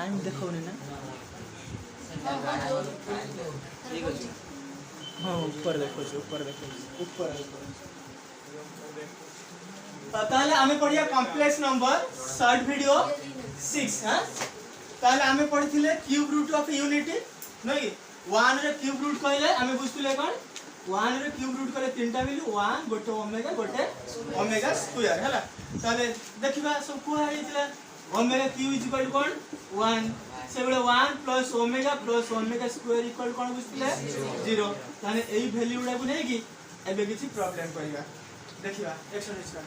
time देखो ना ठीक अछि हाँ ऊपर देखो ऊपर ताहले आमे पढ़िया कॉम्प्लेक्स नंबर शॉर्ट वीडियो 6 हां ताहले आमे पढ़िथिले क्यूब रूट ऑफ यूनिटी नै 1 रे क्यूब रूट कहले आमे बुझथिले कोन 1 रे क्यूब रूट करे तीनटा वैल्यू 1 गोटे ओमेगा स्क्वायर हैला ताहले देखिबा सब को आइथिला omega cube is equal to कोन 1 से बेले 1 प्लस ओमेगा स्क्वायर इक्वल कोन बुझथिले 0 ताने एई वैल्यू गुडा को नै कि एबे किछि प्रॉब्लम करिया देखिबा एक्सरसाइज कर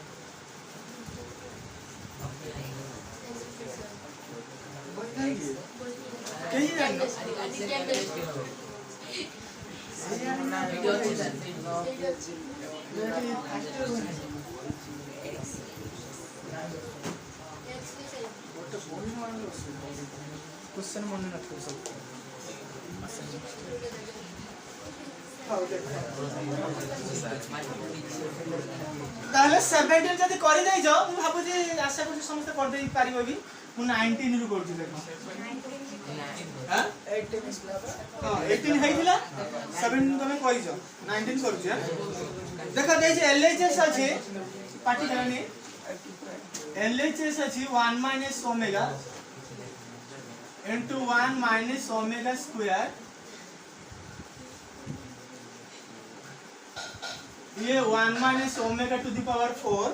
कहीं जानो वीडियो अछि क्वेश्चन मन रखो सब ताहले 17 जदी करि दई जाओ मु भाबु जे आशा करछु समस्त कर देई पारिबो भी मु 19 रु करछु देखो हां 18 हां 18 हेइतिला 7 तमे कहि जाओ 19 करछु हां देखो देई जे एलएचएस अछि पार्टी करनी एलएचएस अछि 1 - ओमेगा into 1 - ओमेगा स्क्वायर ये 1 - omega to the power 4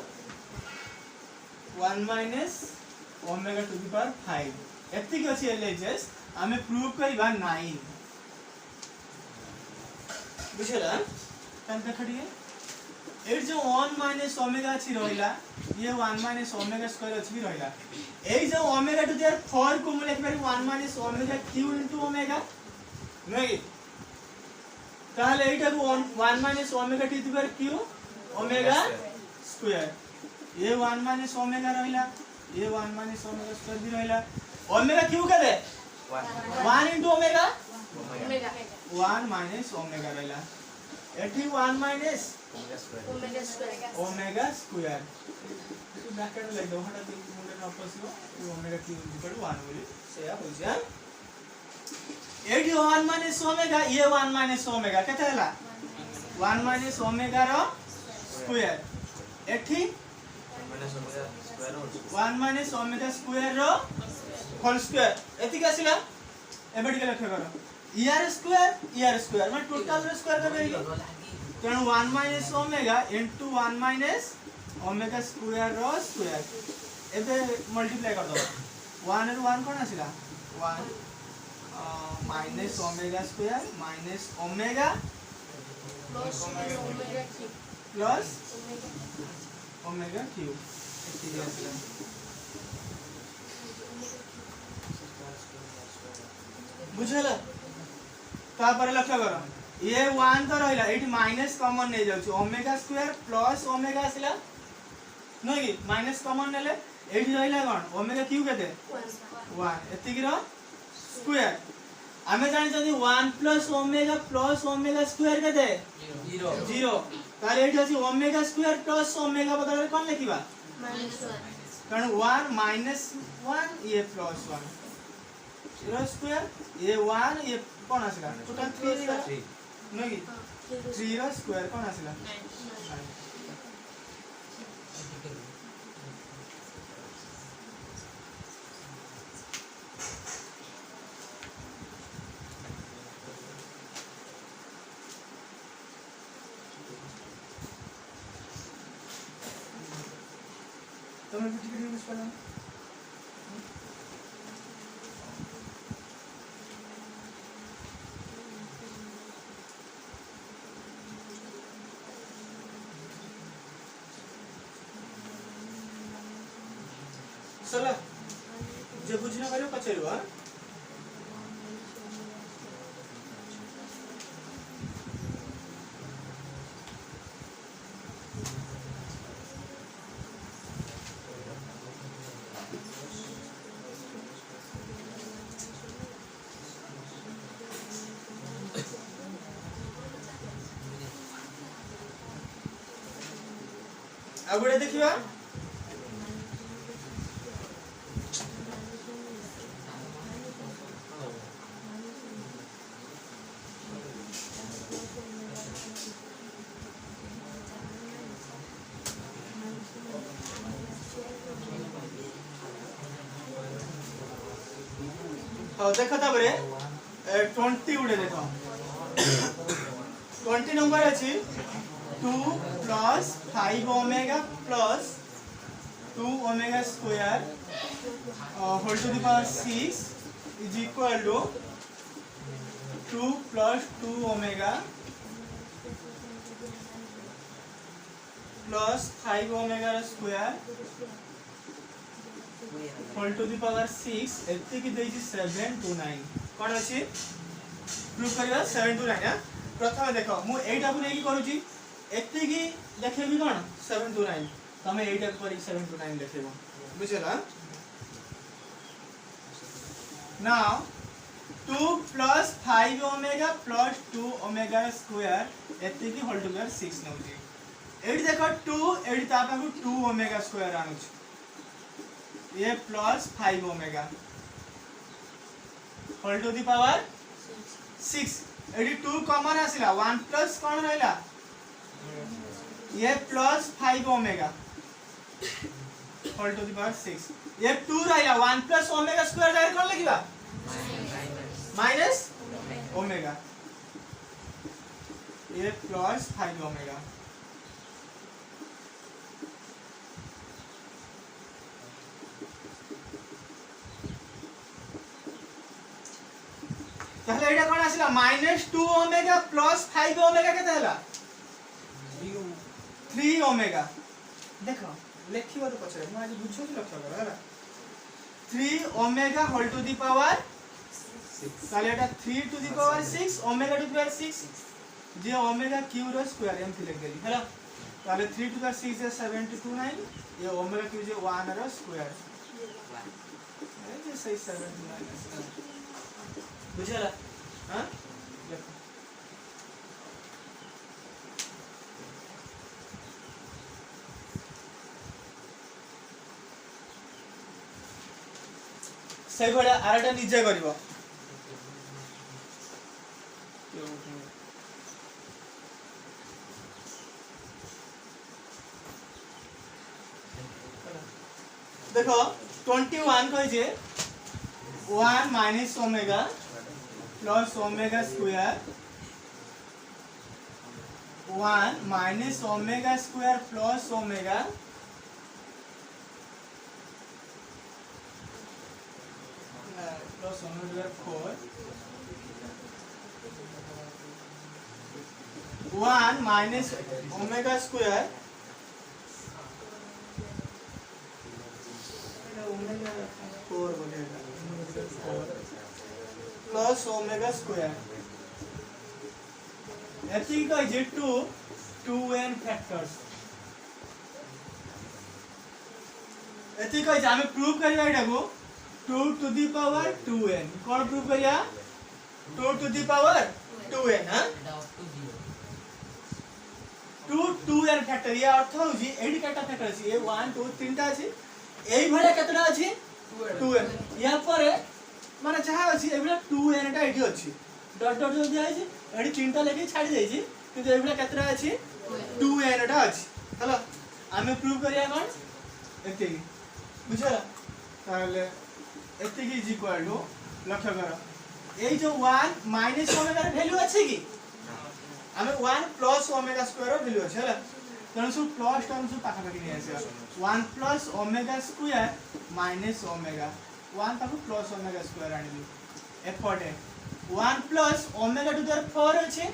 1 - omega to the power 5 एतिक अछि एलएचएस हमें प्रूव करबा 9 बुझला तन देखडिए ए जो 1 - ओमेगा अछि रहिला ये 1 - ओमेगा स्क्वायर अछि भी रहिला ए जो ओमेगा टू द 4 को हम लिख पारी 1 - ओमेगा क्यू इनटू ओमेगा नहीं ताहले एटा को 1 - omega T square Q omega square ये 1 - ओमेगा रहिला ये 1 - ओमेगा स्क्वायर भी रहिला ओमेगा क्यू करे 1 इनटू ओमेगा 1 - ओमेगा रहिला एठी 1 - ओमेगा स्क्वायर ब्रैकेट ले दो हटा तीन मुंडे न पसियो ओमेगा क्यू इक्वल 1 बोली सेया होई जा एठी 1 - ओमेगा ये 1 - ओमेगा केते हला 1 - ओमेगा रो स्क्वायर एठी 1 - ओमेगा स्क्वायर रो होल स्क्वायर एति आसीला एबे टिके लक्ष्य करो यार स्क्वायर मतलब टोटल रो स्क्वायर करबे तेणु 1 - ओमेगा इनटू 1 - ओमेगा स्क्वायर रो स्क्वायर एबे मल्टीप्लाई कर दो 1 रो 1 कोन आसीला 1 minus omega square minus omega plus omega cube एति आसीला बुझला ता पर लक्ष्य करो ये 1 तो रहिला एठी माइनस कॉमन नै जाउछ ओमेगा स्क्वायर प्लस ओमेगा आसीला नै कि माइनस कॉमन नेले एठी रहिला कोन ओमेगा क्यू केते 1 एति कि रो स्क्वायर हमें जानि जदी 1 प्लस ओमेगा स्क्वायर केते 0 तारे एठी अछि ओमेगा स्क्वायर प्लस ओमेगा बदले कोन लिखिबा -1 कारण 1 - 1 ये प्लस 1 0 स्क्वायर ये 1 ये कोन आसीला टोटल 3 नहीं 3 रो स्क्वायर कोन आसीला 9 तुम्हें भी टिकट यूज करना चला जे बुझना करियो पछेरु हां आगुडे देखिबा हो देखो तापरे 20 उडे देखो 20 नंबर अछि 2 plus 5 omega plus 2 omega square whole to the power 6 is equal to 2 plus 2 omega plus 5 omega square whole to the power 6 एति की देछि 7 to 9 कोन अछि प्रूफ करिया 7 to 9 हां प्रथम देखो मु एटा को नेकी करूची एति की देखेबी कोन 7 to 9 तमे एटा पर 7 to 9 देखेबो बुझला now 2 plus 5 omega plus 2 omega square एति की होल टू पावर 6 नउची एडी देखो 2 एडी ता पाखु 2 ओमेगा स्क्वायर आनुछ ये plus 5 omega whole to the power 6 एडी 2 कॉमन आसिला 1 प्लस कोन रहला ये plus 5 omega whole to the power 6 ये 2 रहला 1 प्लस ओमेगा स्क्वायर जाय कोन लिखिबा माइनस ओमेगा ये प्लस 5 ओमेगा তাহলে এটা কোন আসিলা -2 ওমেগা প্লাস 5 ওমেগা কেতে হলা 3 ওমেগা দেখো লেখিব তো পছরে মই আজ বুঝছছি লক্ষ্য কর হলা 3 omega whole to the power 6 তাহলে এটা 3 to the power 6 omega to the power 6 যে ওমেগা কিউ র স্কয়ার এমতি লিখ দেলি হলা তাহলে 3 টু দি পাওয়ার 6 is 729 ये ओमेगा किউ जे 1 র স্কয়ার এই যে 729 बुझला हां देखो সেই ভড়া আরটা নিজে করিব देखो 21 কই যে 1 minus omega plus omega square 1 minus omega square plus omega plus omega 4 1 minus omega square omega 4 बोलेगा प्लस ओमेगा स्क्वायर एति कहि जे 2n फैक्टर्स एति कहि जे हम प्रूव करिया एटा को 2 टू द पावर 2n कोन प्रूव करिया 2 टू द पावर 2n हां 2n फैक्टर ये अर्थ हो जी एडी कटा फैक्टर अछि ए 1 2 3 टा अछि एई भले केतरा अछि 2n या पर माने चाहा अछि एबला 2n टा एठी अछि डॉट डॉट जो दिया अछि एठी तीनटा लेके छाडी जाई छी किंतु एबला केतरा अछि 2n टा अछि हलो आमे प्रूव करिया कोन एते बुझला ताले एते की इज इक्वल टू लक्ष्य करो ए जो 1 माइनस ओमेगा रे वैल्यू अछि की आमे 1 प्लस ओमेगा स्क्वायर रो वैल्यू अछि हला तनु सु प्लस टर्म सु पाखा पाखी नै आसे 1 plus omega square minus omega 1 ताकू प्लस ओमेगा स्क्वायर आनिबी एपटे 1 प्लस ओमेगा टू द 4 अछि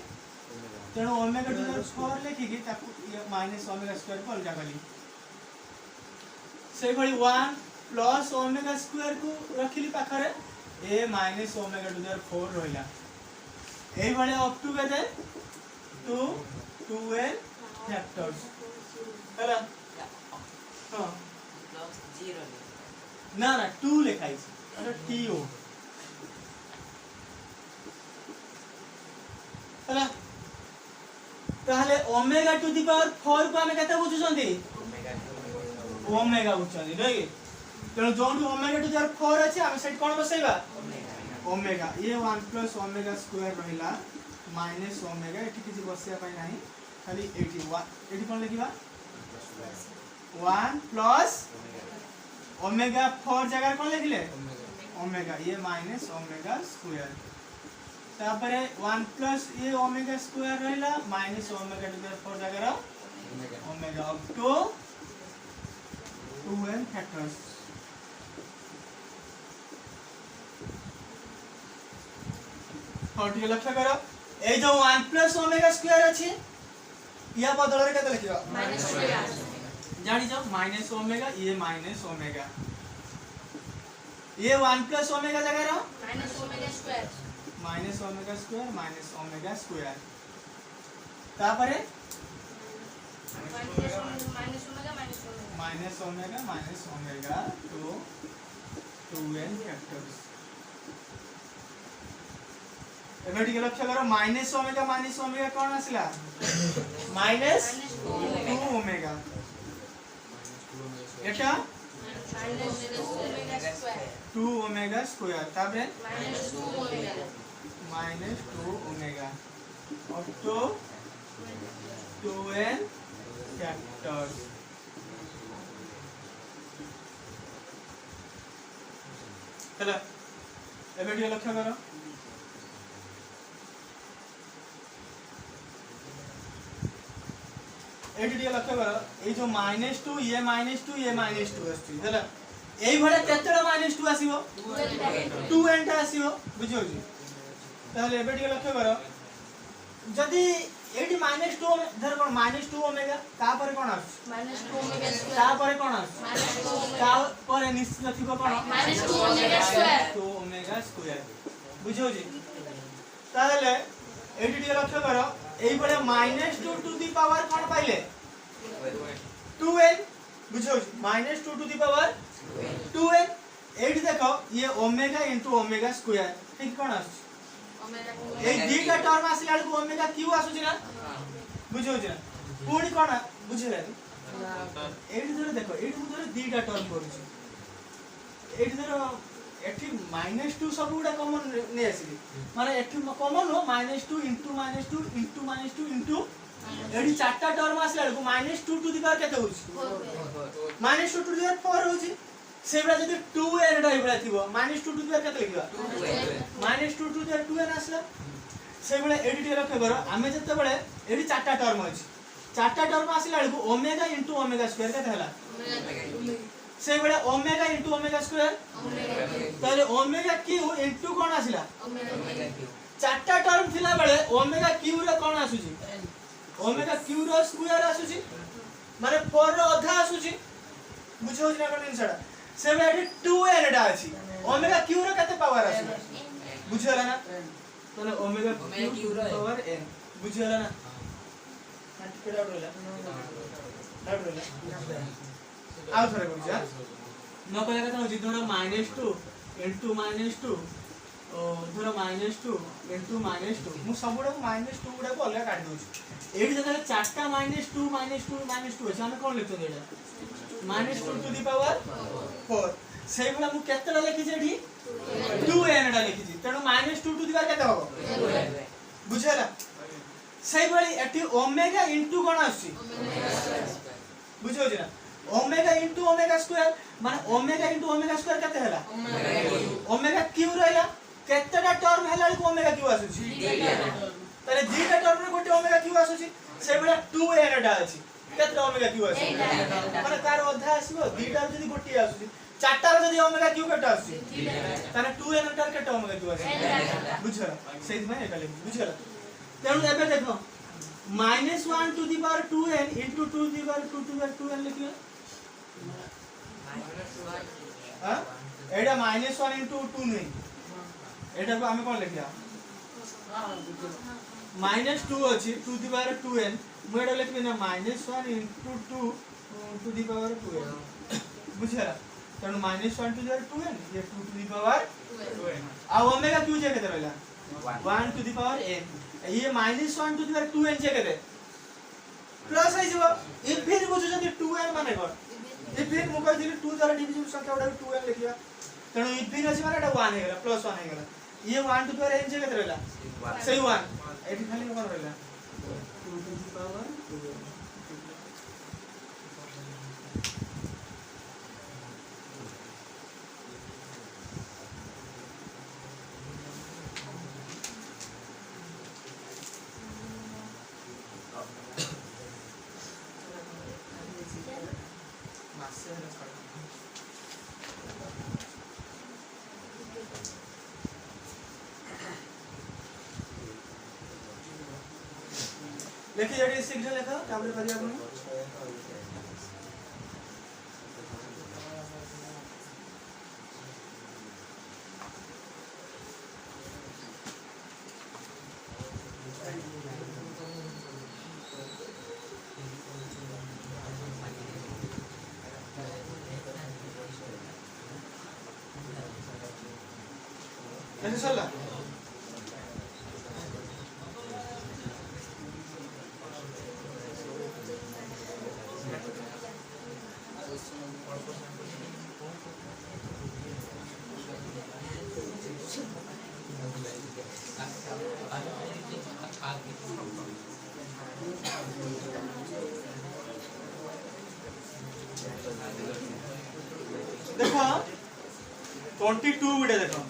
तेणु ओमेगा टू द 4 लेखि कि ताकू ये माइनस ओमेगा स्क्वायर को अलगा कली से भली 1 प्लस ओमेगा स्क्वायर को रखिली पाखरे ए माइनस ओमेगा टू द 4 रहिला एई भले अप टू केते 2 2n फैक्टर्स हला हां प्लस 0 ना ना 2 लिखाई छै अरे टीओ हला ताहले ओमेगा टू द पावर 4 को हमें केते बुझुछंती ओमेगा बुझुछंती नै तेणु जोंटू ओमेगा टू द पावर 4 अछि हम सेट कोन बसैबा ओमेगा ये 1 प्लस ओमेगा स्क्वायर रहिला माइनस ओमेगा एठी किछि बसिया पाई नाही खाली एठी कोन लिखिबा 1 प्लस ओमेगा 4 जगह कोन लिखले ओमेगा ये माइनस ओमेगा स्क्वायर तापरे 1 प्लस ये ओमेगा स्क्वायर रहला माइनस ओमेगा टू द 4 जगह omega up to 2n factors और ठीक लक्ष्य करो ए जो 1 प्लस ओमेगा स्क्वायर अछि या बदल रे कते लिखियो माइनस जानी जाओ माइनस ओमेगा ये माइनस ओमेगा ये 1 प्लस ओमेगा जगह रहो minus omega square minus omega square तापरे minus omega to 2n factors एबे ठीक लक्ष्य करो माइनस ओमेगा कोन आसला माइनस 2 ओमेगा एटा टू ओमेगा स्क्वायर तापरे माइनस 2 ओमेगा और तो 2n फैक्टर्स चलो एबे ठीक लक्ष्य करो एटी ठीक लक्ष्य करो ए जो -2 ये -2 ये -2 आछि चलो एई भले केतरा -2 आसीबो 2n टा आसीबो बुझियो जी ताले एबे ठीक लक्ष्य करो जदी एटी -2 धर कोन -2 ओमेगा का पर कोन आछ -2 ओमेगा स्क्वायर का पर कोन आछ का पर निश्चित थिबो कोन -2 ओमेगा स्क्वायर 2 ओमेगा स्क्वायर बुझियो जी ताले एटी ठीक लक्ष्य करो एई भले -2 टू द पावर कोन पाइले 2n बुझियो जी -2 टू द पावर 2n एटी देखो ये ओमेगा इनटू ओमेगा स्क्वायर ठीक कोन आछ ए दीटा टर्म आसिला को ओमेगा क्यू आसुची ना बुझियो जी पूरी कोन बुझिले एटी धर देखो एटी मु धर दीटा टर्म करूची एटी धर एठी -2 सब गुडा कॉमन ने आसीली माने एठी कॉमन हो -2 इनटू -2 इनटू -2 इनटू एठी चारटा टर्म आसिला को -2 टू द पावर केते होची -2 टू द पावर 4 होची सेबडा जदी 2n रा इबडा थिबो -2 टू द पावर केते लिखिबा -2 टू द 2n आसला सेबडा एडी टी लक्ष्य करो आमे जते बळे एडी चारटा टर्म अछि चारटा टर्म आसिला को ओमेगा इनटू ओमेगा स्क्वायर केते हला सेबडा ओमेगा इनटू ओमेगा स्क्वायर ताले ओमेगा क्यू इनटू कोन आसिला चारटा टर्म थिला बळे ओमेगा क्यू रे कोन आसुची ओमेगा क्यू रो स्क्वायर आसुची माने 4 रो आधा आसुची बुझो ना कोन इनसडा सेबडा 2n डा अछि ओमेगा क्यू रो केते पावर आसिला बुझला ना तने ओमेगा क्यू पावर n बुझला ना हाथ केडा रोला आउ थरे बुझा न कहले कथा होची धरो -2 इनटू -2 ओ धरो -2 इनटू -2 मु सबुडा -2 गुडा को अलग काट दोची एडी जगह चारटा -2 अछि हम कोन लिखतो एडा -2 टू द पावर 4 सेई गुडा मु केतरा लिखि जेडी 2n डा लिखि जी तनो -2 टू द पावर केते हो बुझला सेई बळी एटी ओमेगा इनटू कोन आसी बुझो जी ना ओमेगा इनटू ओमेगा स्क्वायर माने ओमेगा इनटू ओमेगा स्क्वायर केते हला ओमेगा क्यू रहला केतेटा टर्म हला को ओमेगा क्यू आसुची तने दीटा टर्म रे गोटे ओमेगा क्यू आसुची से बेला 2n डा अछि केते ओमेगा क्यू आसी माने कार अधा आसीबो दीटा जदी गोटे आसुची चारटा रे जदी ओमेगा क्यू केटा आसी तने 2n टर केटा ओमेगा क्यू आसी बुझला सेहि में एटा ले बुझला तेनु एबे देखो -1 to the power 2n into 2 to the power 2 to the power 2n लिखियो हां एडा -1 इनटू 2 नहीं एडा को हमें कोन लिखिया -2 अछि 2 द पावर 2n मोडा लिखबे ना -1 into 2 to the power 2n बुझला तनु -1 टू द पावर 2n ये 2 टू द पावर 2n आ ओमेगा क्यू जे केते रहला 1 टू द पावर n ये -1 टू द पावर 2n जे केते प्लस आइ जबो ई फिर बुझु जदी 2n माने कोन ई फिर मु कहि दिली 2 द्वारा डिवीजन संख्या उडा 2n लिखिया तनु ई फिर अछि माने एटा 1 हे गेला प्लस 1 हे गेला ये 1 टू द पावर n जे केते रहला सही 1 एठी खाली कोन रहला 2 टू द पावर 2n देखिए ये सिग्नल देखो टैबलेट पर दिया आपने ऐसे चल रहा देखो 22 गुडे देखो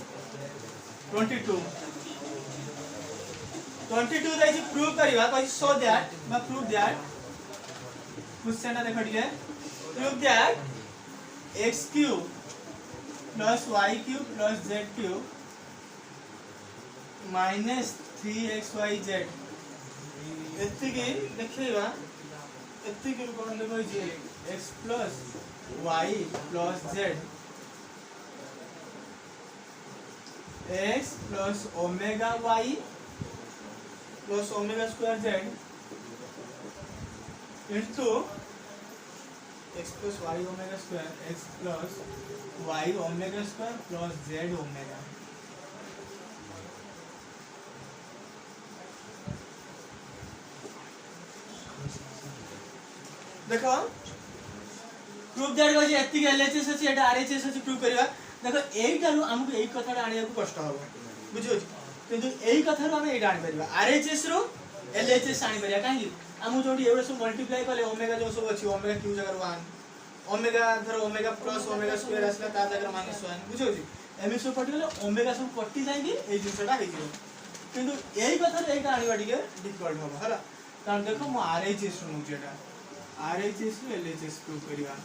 22 देखि प्रूव करिवा कहि सो दैट बा प्रूव दैट क्वेश्चन देखो ठीक है prove that x cube plus y cube plus z cube minus 3xyz एत्ती की देखिवा एत्ती की कोन लेबो जे x plus y plus z x plus omega y plus omega square z into x plus y omega square x plus y omega square plus z omega देखो proof that was एत्ती LHS अछि एटा RHS अछि proof करबा देखो एइटारु हमकु एई कथाटा आनियाकु कष्ट हबो बुझियो किंतु एई कथारु हम एइटा आनि परिबा आरएचएस रो एलएचएस आनि परिया काहे हमु जोडी एवडे सब मल्टीप्लाई करले ओमेगा जो सब अछि ओमेगा क्यू जगह 1 ओमेगा धरो ओमेगा प्लस ओमेगा स्क्वायर आसला ता जगह माइनस 1 बुझियो एमि सब पटिले ओमेगा सब कटि जाइबी एई जिंसटा हे जिवो किंतु एई कथारु एइटा आनिबा टिके डिफिकल्ट हबो हला कारण देखो मो आरएचएस रो जेटा आरएचएस रो एलएचएस प्रूफ करिवा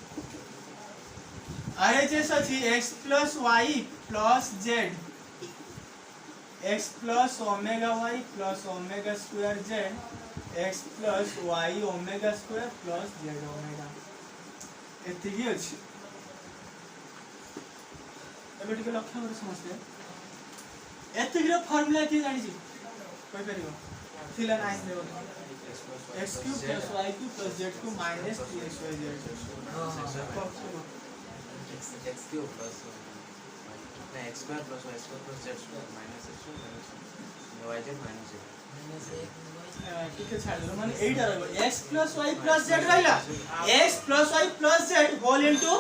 RHS अछि x plus y plus z x plus omega y plus omega square z x plus y omega square plus z omega एतिकी अछि एबे टिके लक्ष्य करे समझते एतिकी रो फार्मूला की जानि छी कोइ परिबो थिला 9 देबो x cube plus y cube plus z cube minus 3xyz x cube plus x square plus y square plus z square minus x square minus yz minus z ठीक है छाड़ दो माने 8 रहबो x plus y plus z रहला x plus y plus z whole into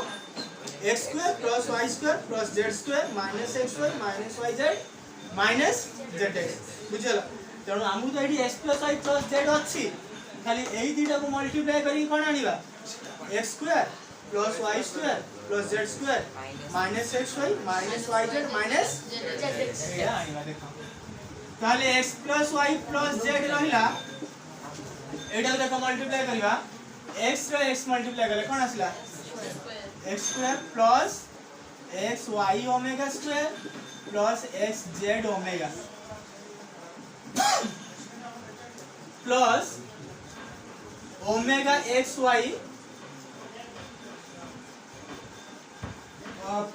x square plus y square plus z square minus xy minus yz minus zx बुझला तेणु हमहु तो AD x plus y plus z अछि खाली एई दीटा को multiply करी कोन आनिबा x square plus y square plus z square minus xy minus yz minus zx एटा आनिबा देखो ताले x plus y plus z रहिला एटा देखो मल्टीप्लाई करिवा x रो x मल्टीप्लाई करले कोन आसिला x square plus xy omega square plus xz omega plus omega xy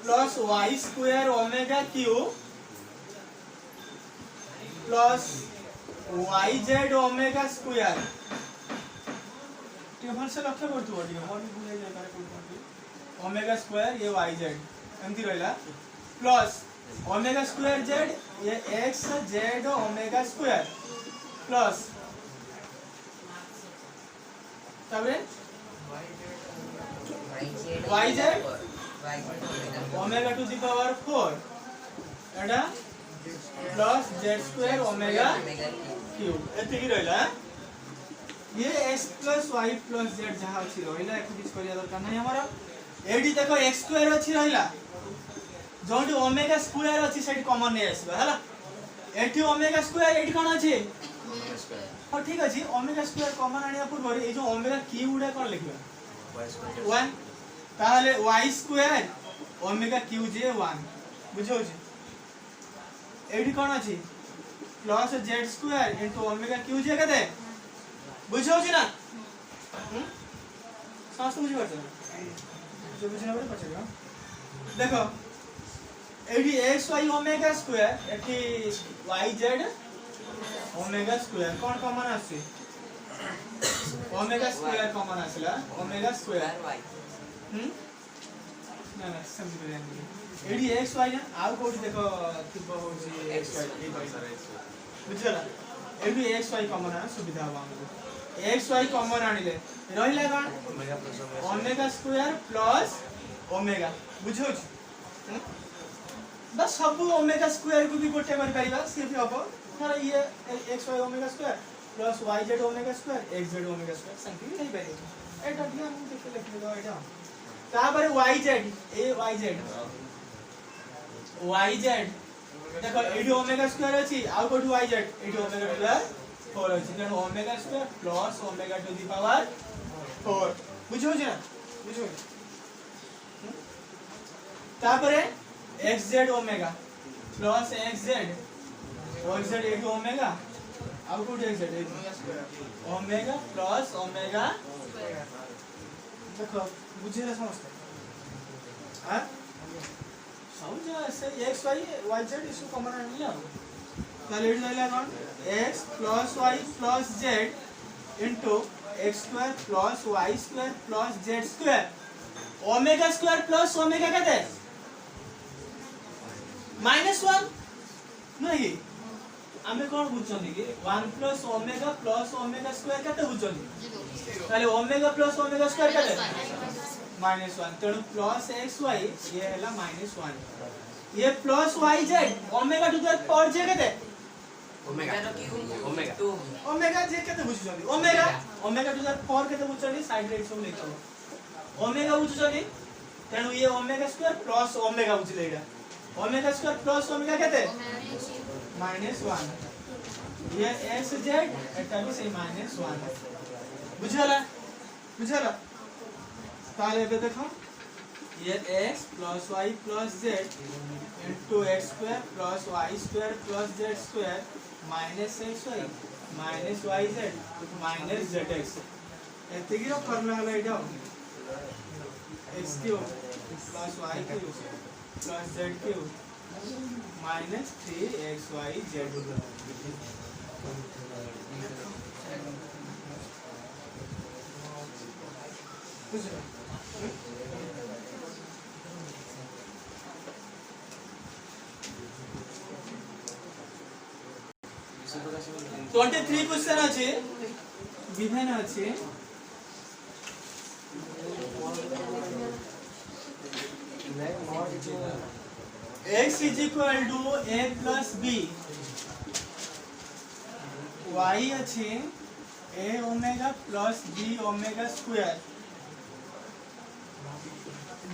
plus y square omega cube plus yz omega square ठीक है भल से लक्ष्य करतु ठीक है मोर भूल जाय करे कोन ओमेगा स्क्वायर ये yz एमती रहला प्लस ओमेगा स्क्वायर z ये xz ओमेगा स्क्वायर प्लस तबे yz omega to the power 4 एटा plus z square omega cube एते की रहला ये x plus y plus z जहां अछि रहला एक किछ करिया दरकार नै हमरा एडी देखो x स्क्वायर अछि रहला जोंडी ओमेगा स्क्वायर अछि सेट कॉमन नै आसीबा हला एठी ओमेगा स्क्वायर एडी कोन अछि हां ठीक अछि ओमेगा स्क्वायर कॉमन आनिया पूर्व ए जो ओमेगा क्यूब उडा कोन लिखबा 1 ताहले y स्क्वायर ओमेगा क्यू जे 1 बुझो छी एडी कोन अछि plus z square into omega cube जे कते बुझो छी ना समस्त बुझि परछ जो बुझिना बरे पछियो देखो एडी x y ओमेगा स्क्वायर एठी y z ओमेगा स्क्वायर कोन कॉमन आसी ओमेगा स्क्वायर कॉमन आसला ओमेगा स्क्वायर y ना ना समझ गए हम एडी x y ना आउ कोठी देखो थिबो होची x y ए भाई बुझला एडी x y कॉमन आ सुविधा हो हमको x y कॉमन आनिले रहिला कोन omega plus omega square plus omega बुझो छी बस सब ओमेगा स्क्वायर को भी गोटे कर परिबा सिर्फ हबो थोड़ा ये x y omega square plus y z omega square x z omega square संख्या नहीं पारिबो एटा दिया हम देख लिख दो एटा तापर y z ए y z देखो एडी ओमेगा स्क्वायर अछि आ कोठी y z एडी ओमेगा स्क्वायर 4 अछि then omega square plus omega to the power 4 बुझो छी ना बुझो तापर xz ओमेगा प्लस xz एडी ओमेगा अब को xz ओमेगा प्लस ओमेगा देखो बुझिरा समझते हां समझ से x y y z इशू कॉमन आनिला ताले एडी लाइला कोन x plus y plus z into x square plus y square plus z square omega square plus omega कते -1 नहीं आमे कोन बुझछनी कि 1 प्लस ओमेगा स्क्वायर कते बुझछनी ताले ओमेगा प्लस ओमेगा स्क्वायर कते -1 तेणु प्लस xy ये हैला -1 ये plus yz omega to the power जे कते ओमेगा ओमेगा ओमेगा जे कते बुझछनी ओमेगा टू द पावर कते बुझछनी साइड रे सब लिखो ओमेगा बुझछनी तेणु ये ओमेगा स्क्वायर प्लस ओमेगा बुझले एटा ओमेगा स्क्वायर प्लस ओमेगा कते -1 ये xz एटा भी सही -1 बुझला ताले बे देखो ये x plus y plus z into x square plus y square plus z square minus xy minus yz minus zx एतिकी रो फॉर्मूला हला एटा x cube plus y cube plus z cube minus 3xyz बुझला 23 question আছে বিধান আছে x is equal to a plus b y আছে a omega plus b omega square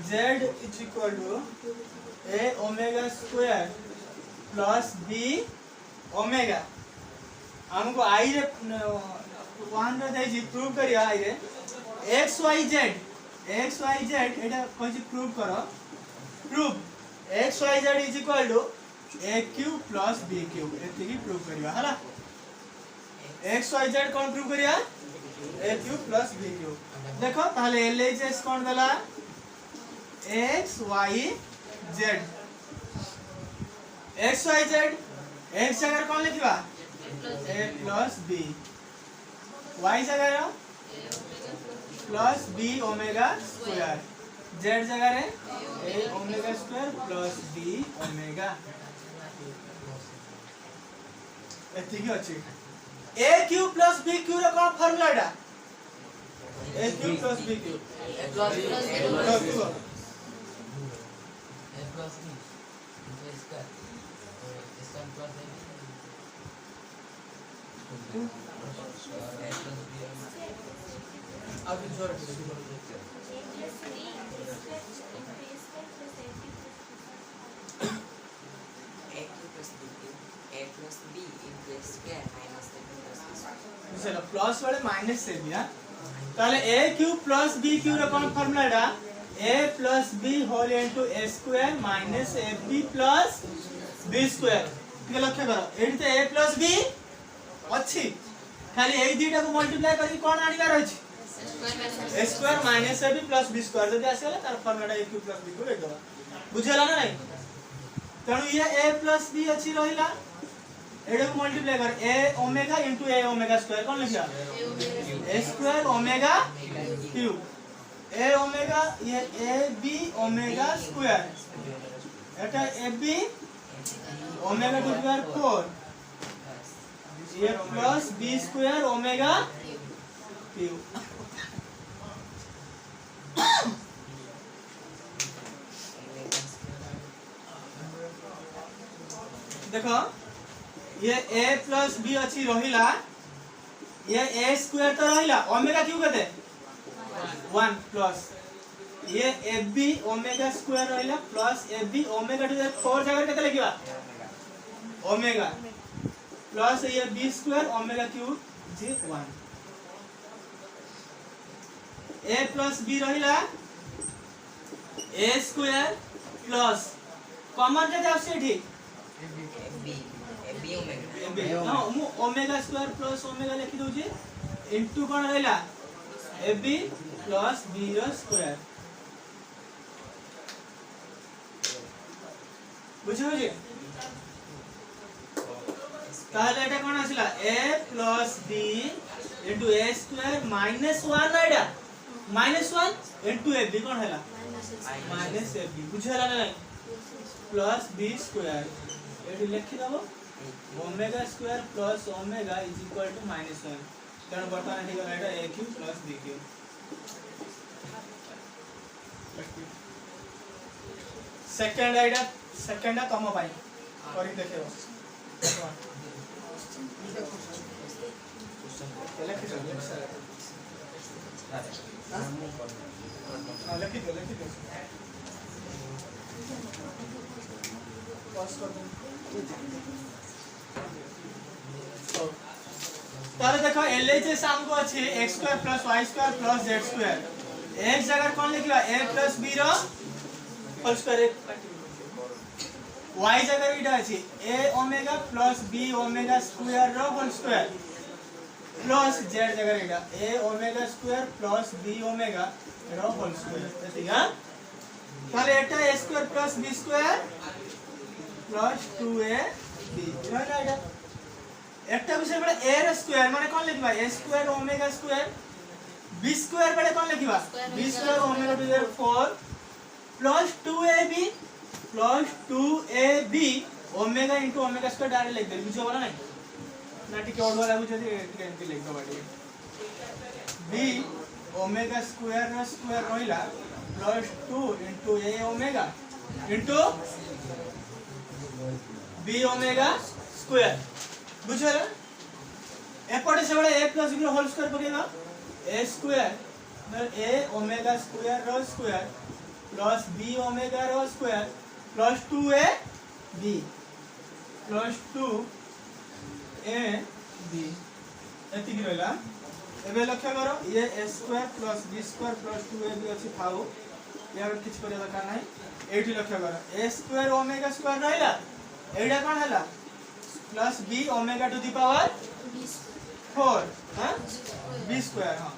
z is equal to a omega square plus b omega हमको आई रे 1 रे दे जी prove करिया आई रे x y z एटा कोइ प्रूव करो prove x y z is equal to a cube plus b cube एति की prove करिया हला x y z कोन प्रूव करिया a cube plus b cube देखो ताले LHS कोन देला x y z x y z x जगह कोन लिखिबा a plus b y जगह plus b omega square z जगह रे a omega square plus b omega एतिकी अछि a cube plus b cube रो कोन फार्मूला एटा a cube plus b cube अब जोर चलो प्लस वाले माइनस से दिया ताले a cube plus b cube रो कोन फार्मूला एटा a plus b whole into a square minus ab plus b square ठीक लक्ष्य करो एठी तो a plus b अछि खाली एई दुईटा को मल्टीप्लाई करके कोन आनिबार अछि a square minus ab plus b square जदी आसेला तार formula a cube plus b को लेखा बुझला ना नहीं तणु ये a plus b अछि रहिला एडे को मल्टीप्लाई कर a omega into a omega square कोन लिखिया a square omega cube a omega ये a b ओमेगा स्क्वायर एटा a b omega to the power 4 ये plus b square omega cube देखो ये a plus b अच्छी रहिला ये a स्क्वायर तो रहिला ओमेगा क्यों कहते 1 प्लस ये ab ओमेगा स्क्वायर रहिला plus ab omega to the 4 जगह केते लिखिबा ओमेगा प्लस ये b स्क्वायर ओमेगा क्यूब जे 1 a plus b रहिला a स्क्वायर प्लस कॉमन केते आछे एठी no मु ओमेगा स्क्वायर प्लस ओमेगा लिखि दउ जे इनटू कोन रहला ab प्लस b रो स्क्वायर बुझियो जे ताले एटा कोन आसिला a plus b into a square minus 1 Etah minus 1 into ab कोन हैला माइनस ab बुझला ना प्लस b स्क्वायर एटी लिखि दबो omega square plus omega is equal to -1 कारण बर्तमान हे गला एटा a cube plus b cube second आइडा सेकंड कम पाई करी देखियो लिखि दो लिखि दो पास कर दो तारे देखो एलएचएस हमको अछि x square plus y square plus z square x जगह कोन लिखिबा a प्लस b रो होल स्क्वायर y जगह इटा अछि a omega plus b omega square रो होल स्क्वायर प्लस z जगह इटा a omega square plus b omega रो होल स्क्वायर ठीक है ताले एटा a square plus b square plus 2ab रहला एटा একটা বিষয় বড় a এর স্কয়ার মানে কোন লিখবা a square omega square b square বড় কোন লিখবা b square omega to the 4 plus 2ab plus 2ab omega into omega square direct লিখ দে বুঝছো বলা নাই না টিকে অড লাগু যদি টিকে এমপি লিখ দবা টিকে b ওমেগা স্কয়ার র স্কয়ার রইলা plus 2 into a omega into b omega square बुझला एपटे से बड़े a plus b whole square पकेगा a स्क्वायर मतलब a ओमेगा स्क्वायर रो स्क्वायर प्लस b ओमेगा रो square plus 2a b plus 2a b एति की रहला एबे लक्ष्य करो ये a square plus b square plus 2a b अछि थाओ यार किछ करे दरकार नै एठी लक्ष्य करो a स्क्वायर ओमेगा स्क्वायर रहला एडा कोन हला plus b omega to the power 4 हां b स्क्वायर हां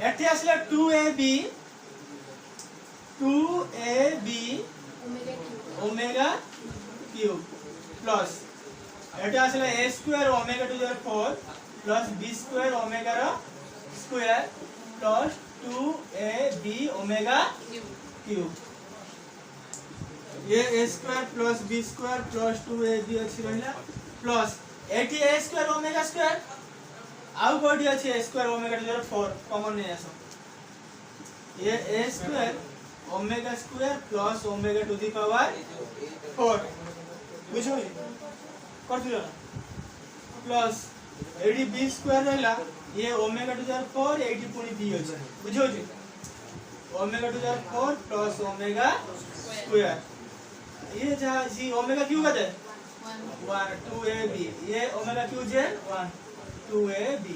एठी आसला 2ab ओमेगा क्यूब प्लस एठी आसला a square omega to the 4 plus b square omega रो square plus 2ab omega cube ये a square plus b square plus 2ab अछि रहला प्लस एटी a स्क्वायर ओमेगा स्क्वायर आउ कोडी अछि a square omega to the 4 common नै आसो ये a square omega square plus omega to the power 4 बुझो कर दियो प्लस एडी b स्क्वायर रहला ये ओमेगा टू द 4 एडी पुनी b अछि बुझो जी omega to the 4 plus omega square ये जहां जी ओमेगा क्यों कहते हैं 1 2ab ये ओमेगा क्यों जे 1 2ab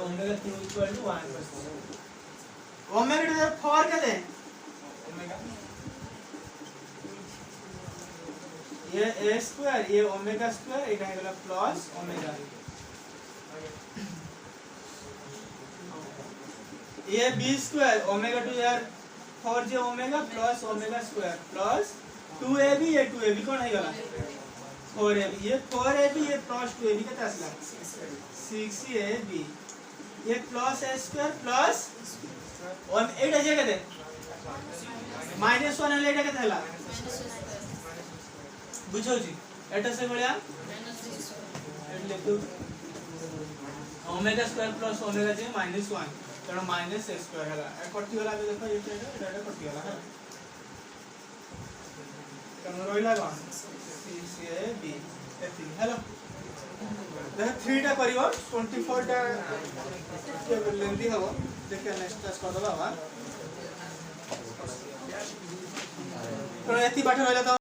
omega cube equal to 1 omega to the 4 केते ये a स्क्वायर ये ओमेगा स्क्वायर एटा हे गेला प्लस ओमेगा ये b स्क्वायर ओमेगा टू यार 4 जे omega plus omega square plus 2ab ये 2ab कोन हे गेला 4ab ये 4ab ये प्लस 2ab केते आसला 6ab ये प्लस a स्क्वायर प्लस और एटा जे केते -1 हेले एटा केते हला बुझो जी एटा से भलिया एट लेतो ओमेगा स्क्वायर प्लस ओमेगा जे -1 तेणु माइनस a स्क्वायर हला ए कटि गला बे देखो एटा कटि गला है तेणु रोइला कोन 6ab एति हेलो देख 3 टा करिवो 24 टा के लेंदी हबो देखिए नेक्स्ट क्लास कर दबा बा तो एति बाटे रहला